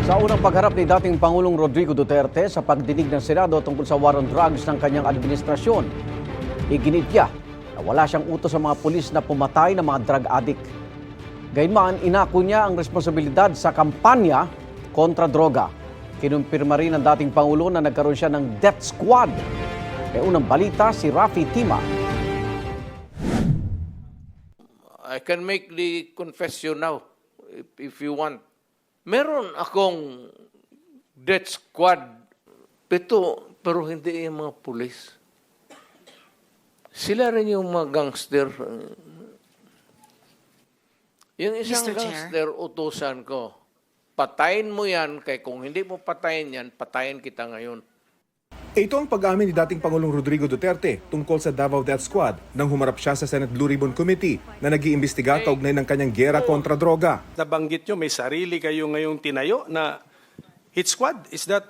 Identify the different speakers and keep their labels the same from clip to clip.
Speaker 1: Sa unang pagharap ni dating Pangulong Rodrigo Duterte sa pagdinig ng Senado tungkol sa war on drugs ng kanyang administrasyon, iginit niya na wala siyang utos sa mga pulis na pumatay ng mga drug addict. Gayunman, inako niya ang responsibilidad sa kampanya kontra droga. Kinumpirma rin ng dating Pangulo na nagkaroon siya ng death squad. May unang balita si Rafi Tima.
Speaker 2: I can make the confession now if you want. Meron akong death squad, pero hindi yung mga pulis. Sila rin yung mga gangster. Yung isang
Speaker 3: Mr. Chair.
Speaker 2: gangster, utusan ko, patayin mo yan, kaya kung hindi mo patayin yan, patayin kita ngayon.
Speaker 4: Ito ang pag-amin ni dating Pangulong Rodrigo Duterte tungkol sa Davao Death Squad nang humarap siya sa Senate Blue Ribbon Committee na nag-iimbestiga kaugnay ng kanyang giyera kontra droga.
Speaker 5: Nabanggit nyo may sarili kayo ngayong tinayo na hit squad. Is that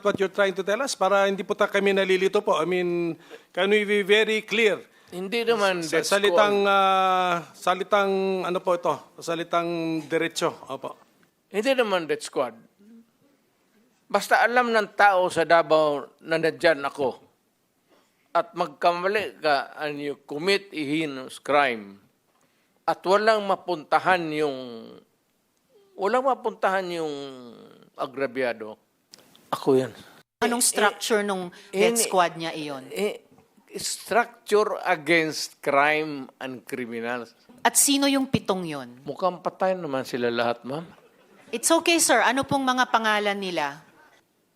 Speaker 5: what you're trying to tell us? Para hindi po kami nalilito po. I mean, can we be very clear?
Speaker 2: Hindi naman death
Speaker 5: Salitang
Speaker 2: squad.
Speaker 5: salitang ano po ito? Salitang diretso. Opo.
Speaker 2: Hindi naman death squad. Basta alam ng tao sa Davao na nandyan ako at magkamali ka and you commit a heinous crime at walang mapuntahan yung agrabyado, ako yan.
Speaker 3: Anong structure nung death squad niya iyon?
Speaker 2: Structure against crime and criminals.
Speaker 3: At sino yung pitong yon?
Speaker 2: Mukhang patay naman sila lahat, ma'am.
Speaker 3: It's okay, sir. Ano pong mga pangalan nila?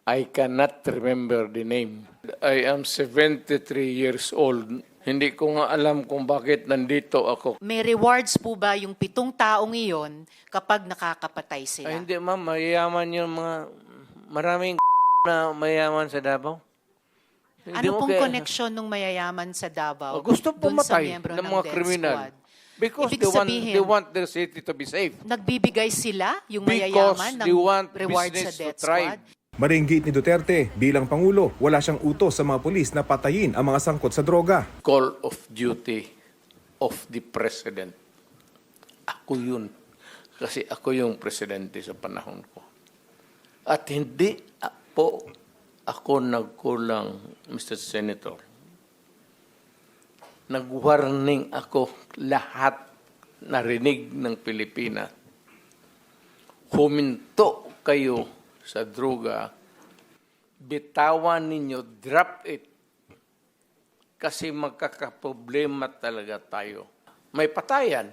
Speaker 2: I cannot remember the name. I am 73 years old. Hindi ko nga alam kung bakit nandito ako.
Speaker 3: May rewards po ba yung pitong taong iyon kapag nakakapatay sila?
Speaker 2: Ay, hindi ma'am, mayayaman yung mga maraming na mayayaman sa Davao. Hindi
Speaker 3: Ano
Speaker 2: mo
Speaker 3: pong
Speaker 2: kaya-
Speaker 3: koneksyon ng mayayaman sa Davao?
Speaker 2: Gusto
Speaker 3: dun sa
Speaker 2: pumatay
Speaker 3: miyembro
Speaker 2: ng mga
Speaker 3: death
Speaker 2: kriminal.
Speaker 3: squad?
Speaker 2: Because
Speaker 3: Ibig sabihin,
Speaker 2: they want their city to be safe.
Speaker 3: nagbibigay sila, yung
Speaker 2: Because
Speaker 3: mayayaman, ng
Speaker 2: they want
Speaker 3: reward sa
Speaker 2: business to
Speaker 3: death
Speaker 2: thrive.
Speaker 3: squad?
Speaker 4: Maringgit ni Duterte, bilang Pangulo, wala siyang utos sa mga pulis na patayin ang mga sangkot sa droga.
Speaker 2: Call of duty of the president. Ako yun. Kasi ako yung presidente sa panahon ko. At hindi po ako nagkulang, Mr. Senator. Nag-warning ako lahat narinig ng Pilipinas. Huminto kayo sa droga, bitawan ninyo, drop it. Kasi magkakaproblema talaga tayo. May patayan.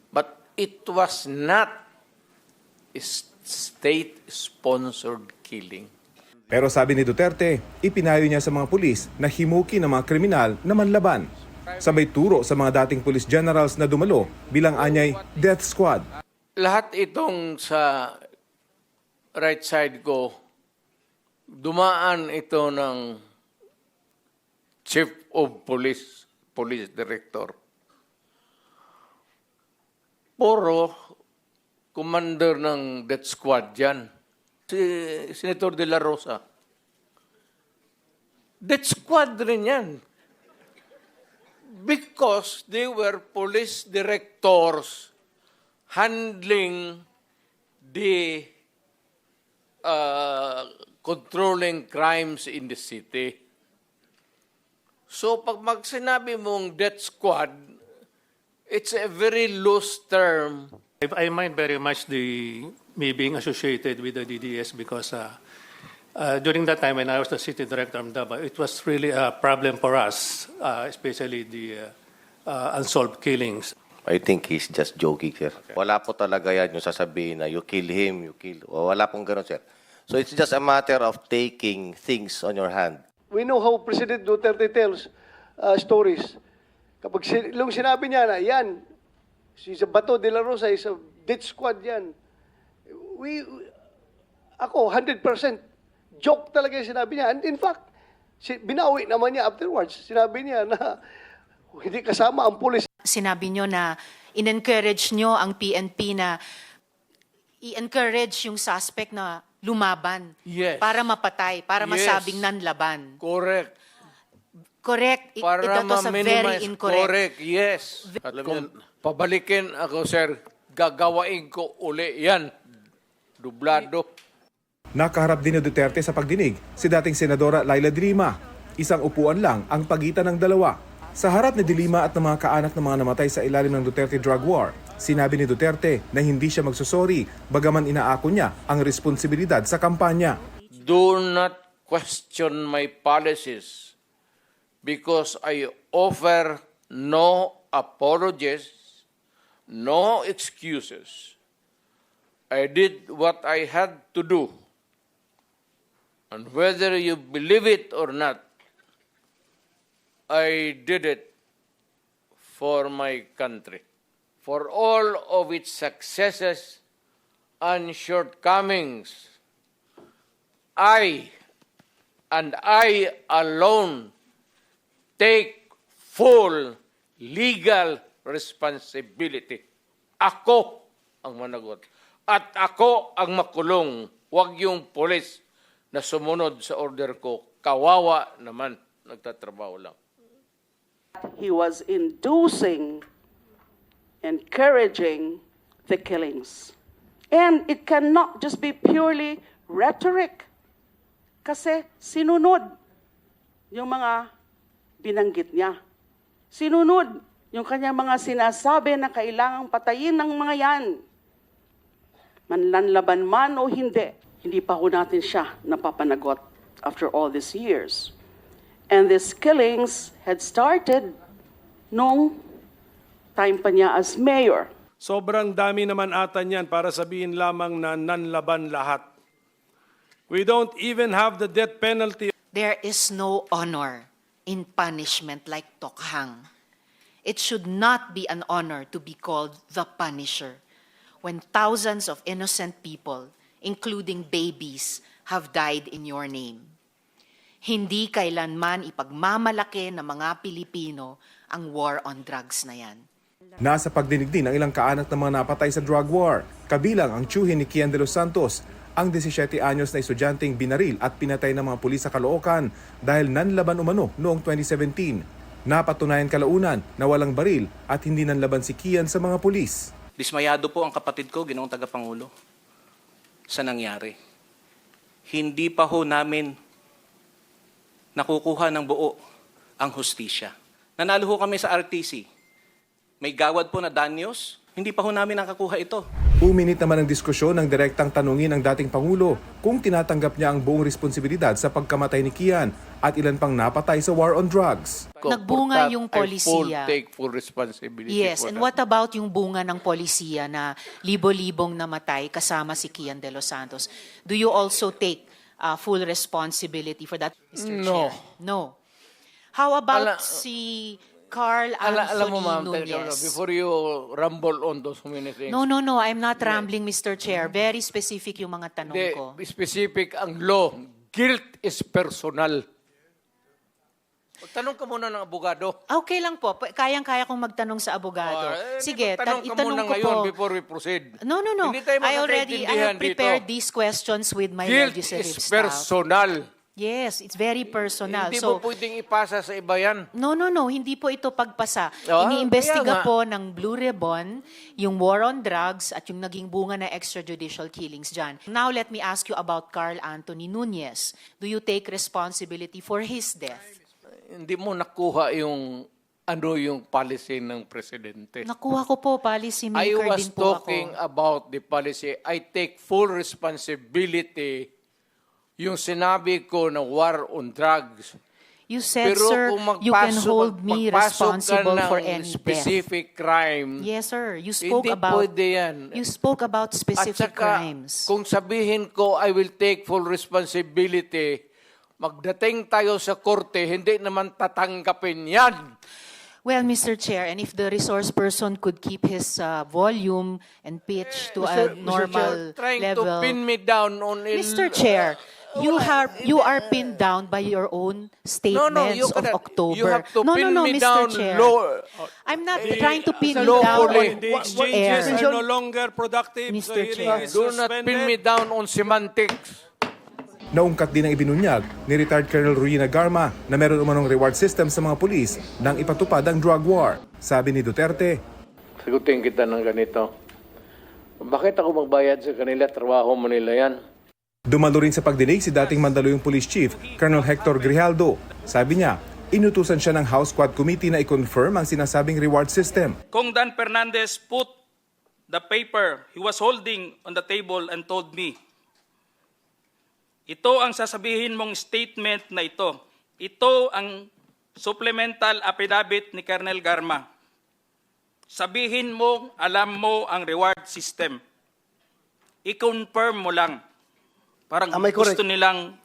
Speaker 2: But it was not a state-sponsored killing.
Speaker 4: Pero sabi ni Duterte, ipinayo niya sa mga pulis na himukin ang mga kriminal na manlaban. Sabay turo sa mga dating police generals na dumalo bilang anyay death squad.
Speaker 2: Lahat itong sa right side ko, dumaan ito ng Chief of Police, Police Director. Puro commander ng death squad yan. Si Senator De La Rosa. Death squad rin yan. Because they were police directors handling the controlling crimes in the city. So pag sinabi mong death squad, it's a very loose term.
Speaker 6: I mind very much me being associated with the DDS because during that time when I was the city director of Davao, it was really a problem for us, especially the unsolved killings.
Speaker 7: I think he's just joking, sir. Wala po talaga yan yung sasabihin na you kill him, you kill. Wala pong ganun, sir. So it's just a matter of taking things on your hand.
Speaker 8: We know how President Duterte tells stories. Kapag nung sinabi niya na, yan, si Bato de la Rosa is a death squad yan. Ako, 100% joke talaga yung sinabi niya. And in fact, binawi naman niya afterwards. Sinabi niya na hindi kasama ang pulis.
Speaker 3: Sinabi nyo na in-encourage nyo ang PNP na i-encourage yung suspect na lumaban
Speaker 2: Yes.
Speaker 3: para mapatay, para
Speaker 2: Yes.
Speaker 3: masabing nanlaban.
Speaker 2: Correct.
Speaker 3: Correct.
Speaker 2: Para
Speaker 3: That was a very
Speaker 2: ma-minimize.
Speaker 3: incorrect.
Speaker 2: Correct, yes. At kung pabalikin ako, sir, gagawain ko uli yan. dublado.
Speaker 4: Nakaharap din ni Duterte sa pagdinig si dating Senadora Laila De Lima. Isang upuan lang ang pagitan ng dalawa. Sa harap ni De Lima at ng mga kaanak ng mga namatay sa ilalim ng Duterte drug war, sinabi ni Duterte na hindi siya magsusori bagaman inaako niya ang responsibilidad sa kampanya.
Speaker 2: Do not question my policies because I offer no apologies, no excuses. I did what I had to do. And whether you believe it or not, I did it for my country. For all of its successes and shortcomings, I alone take full legal responsibility. Ako ang managot. At ako ang makulong. Huwag yung polis na sumunod sa order ko. Kawawa naman. Nagtatrabaho lang.
Speaker 9: He was inducing, encouraging the killings. And it cannot just be purely rhetoric. Kasi sinunod yung mga binanggit niya. Sinunod yung kanyang mga sinasabi na kailangang patayin ng mga yan. Manlanlaban man o hindi, hindi pa ho natin siya napapanagot after all these years. And these killings had started nung time pa niya as mayor.
Speaker 5: Sobrang dami naman ata niyan para sabihin lamang na nanlaban lahat. We don't even have the death penalty.
Speaker 3: There is no honor in punishment like tokhang. It should not be an honor to be called the Punisher when thousands of innocent people, including babies, have died in your name. Hindi kailanman ipagmamalaki ng mga Pilipino ang war on drugs na yan.
Speaker 4: Nasa pagdinig din ang ilang kaanak ng mga napatay sa drug war, kabilang ang tiyuhin ni Kian de los Santos, ang 17 anyos na estudyanteng binaril at pinatay ng mga pulis sa Caloocan dahil nanlaban umano noong 2017. Napatunayan kalaunan na walang baril at hindi nanlaban si Kian sa mga pulis.
Speaker 10: Dismayado po ang kapatid ko, Ginoong Tagapangulo, sa nangyari. Hindi pa ho namin nakukuha ng buo ang hustisya. Nanalo ho kami sa RTC. May gawad po na danyos, hindi pa ho namin nakakuha ito.
Speaker 4: Uminit naman ang diskusyon ng direktang tanungin ng dating Pangulo kung tinatanggap niya ang buong responsibilidad sa pagkamatay ni Kian at ilan pang napatay sa war on drugs.
Speaker 3: Nagbunga yung
Speaker 2: I
Speaker 3: polisiya.
Speaker 2: take full responsibility
Speaker 3: Yes,
Speaker 2: for
Speaker 3: and
Speaker 2: that.
Speaker 3: what about yung bunga ng polisiya na libo-libong namatay kasama si Kian de los Santos? Do you also take full responsibility for that, Mr.
Speaker 2: No.
Speaker 3: Chair? No. How about
Speaker 2: Ala-
Speaker 3: si Carl
Speaker 2: Alam mo,
Speaker 3: Anthony
Speaker 2: ma'am,
Speaker 3: Nunez?
Speaker 2: before you rumble on those many things,
Speaker 3: No, I'm not rambling, Mr. Chair. Very specific yung mga tanong ko.
Speaker 2: specific ang law. Guilt is personal. Tanong ka muna ng abogado.
Speaker 3: Okay lang po. Kayang-kaya kong magtanong sa abogado. Sige,
Speaker 2: tanong ka
Speaker 3: itanong
Speaker 2: muna
Speaker 3: ko
Speaker 2: ngayon
Speaker 3: po.
Speaker 2: before we proceed.
Speaker 3: No.
Speaker 2: Hindi tayo
Speaker 3: I have prepared
Speaker 2: dito.
Speaker 3: these questions with my
Speaker 2: Guilt
Speaker 3: legislative
Speaker 2: is
Speaker 3: staff.
Speaker 2: personal.
Speaker 3: Yes, it's very personal.
Speaker 2: Hindi
Speaker 3: So,
Speaker 2: mo pwedeng ipasa sa iba yan.
Speaker 3: no, hindi po ito pagpasa.
Speaker 2: Ah,
Speaker 3: Iniimbestiga
Speaker 2: kaya nga.
Speaker 3: po ng Blue Ribbon yung war on drugs at yung naging bunga na extrajudicial killings dyan. Now, let me ask you about Carl Anthony Nunez. Do you take responsibility for his death?
Speaker 2: Hindi mo nakuha yung yung policy ng presidente.
Speaker 3: Nakuha ko po, policy
Speaker 2: I
Speaker 3: maker
Speaker 2: was
Speaker 3: din po
Speaker 2: talking
Speaker 3: ako.
Speaker 2: about the policy. I take full responsibility yung sinabi ko na war on drugs.
Speaker 3: You said,
Speaker 2: Pero
Speaker 3: sir,
Speaker 2: kung
Speaker 3: you can
Speaker 2: magpasok-
Speaker 3: hold me
Speaker 2: magpasok ka
Speaker 3: responsible
Speaker 2: ng
Speaker 3: for any death.
Speaker 2: specific crime,
Speaker 3: Yes, sir. You spoke
Speaker 2: hindi
Speaker 3: about
Speaker 2: pwede yan.
Speaker 3: You spoke about
Speaker 2: At
Speaker 3: specific
Speaker 2: saka,
Speaker 3: crimes.
Speaker 2: kung sabihin ko, I will take full responsibility, magdating tayo sa korte, hindi naman tatanggapin yan.
Speaker 3: Well, Mr. Chair, and if the resource person could keep his volume and pitch to a normal
Speaker 2: trying
Speaker 3: level.
Speaker 2: to pin me down on
Speaker 3: Mr. Chair, you are pinned down by your own statements
Speaker 2: you
Speaker 3: of
Speaker 2: cannot.
Speaker 3: October.
Speaker 2: You have to
Speaker 3: no,
Speaker 2: pin me
Speaker 3: Mr.
Speaker 2: down
Speaker 3: Chair.
Speaker 2: low.
Speaker 3: I'm not trying to pin
Speaker 2: sa
Speaker 3: you down
Speaker 2: lawfully.
Speaker 3: on
Speaker 5: The
Speaker 3: air.
Speaker 5: exchanges are no longer productive.
Speaker 3: Mr.
Speaker 5: The hearing
Speaker 3: Chair.
Speaker 5: is
Speaker 2: Do not pin me
Speaker 5: suspended.
Speaker 2: down on semantics.
Speaker 4: Naungkat din ang ibinunyag ni retired Colonel Ruina Garma na meron umanong reward system sa mga pulis nang ipatupad ang drug war. Sabi ni Duterte,
Speaker 2: Sagutin kita ng ganito. Bakit ako magbayad sa kanila? Trabaho mo nila yan.
Speaker 4: Dumalo rin sa pagdinig si dating Mandaluyong Police Chief, Colonel Hector Grijaldo. Sabi niya, inutusan siya ng House Quad Committee na i-confirm ang sinasabing reward system.
Speaker 11: Kung Dan Fernandez put the paper he was holding on the table and told me, ito ang sasabihin mong statement na ito. Ito ang supplemental affidavit ni Colonel Garma. Sabihin mo, alam mo ang reward system. I-confirm mo lang. Parang gusto nilang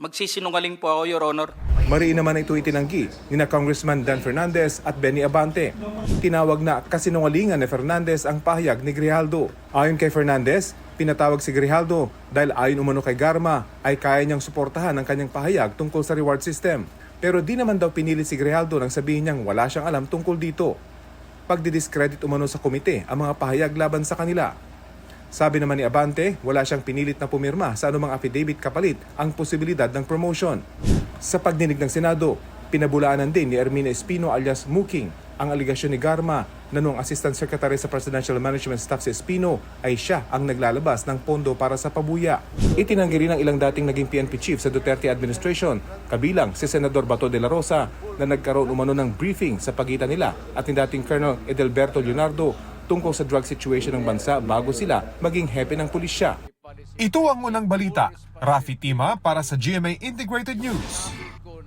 Speaker 11: magsisinungaling po ako, Your Honor.
Speaker 4: Mariin naman ito itinanggi ni na Congressman Dan Fernandez at Benny Abante. Tinawag na kasinungalingan ni Fernandez ang pahayag ni Grijaldo. Ayon kay Fernandez, pinatawag si Grijaldo dahil ayon umano kay Garma ay kaya niyang suportahan ang kanyang pahayag tungkol sa reward system. Pero di naman daw pinilit si Grijaldo nang sabihin niyang wala siyang alam tungkol dito. Pagdidiscredit umano sa komite ang mga pahayag laban sa kanila. Sabi naman ni Abante, wala siyang pinilit na pumirma sa anumang affidavit kapalit ang posibilidad ng promotion. Sa pagdinig ng Senado, pinabulaanan din ni Ermina Espino alias Muking ang aligasyon ni Garma na noong Assistant Secretary sa Presidential Management Staff si Espino ay siya ang naglalabas ng pondo para sa pabuya. Itinanggi rin ng ilang dating naging PNP chief sa Duterte administration, kabilang si Senador Bato de la Rosa na nagkaroon umano ng briefing sa pagitan nila at ni dating Colonel Edelberto Leonardo tungkol sa drug situation ng bansa bago sila maging hepe ng pulisya.
Speaker 12: Ito ang unang balita. Rafi Tima para sa GMA Integrated News.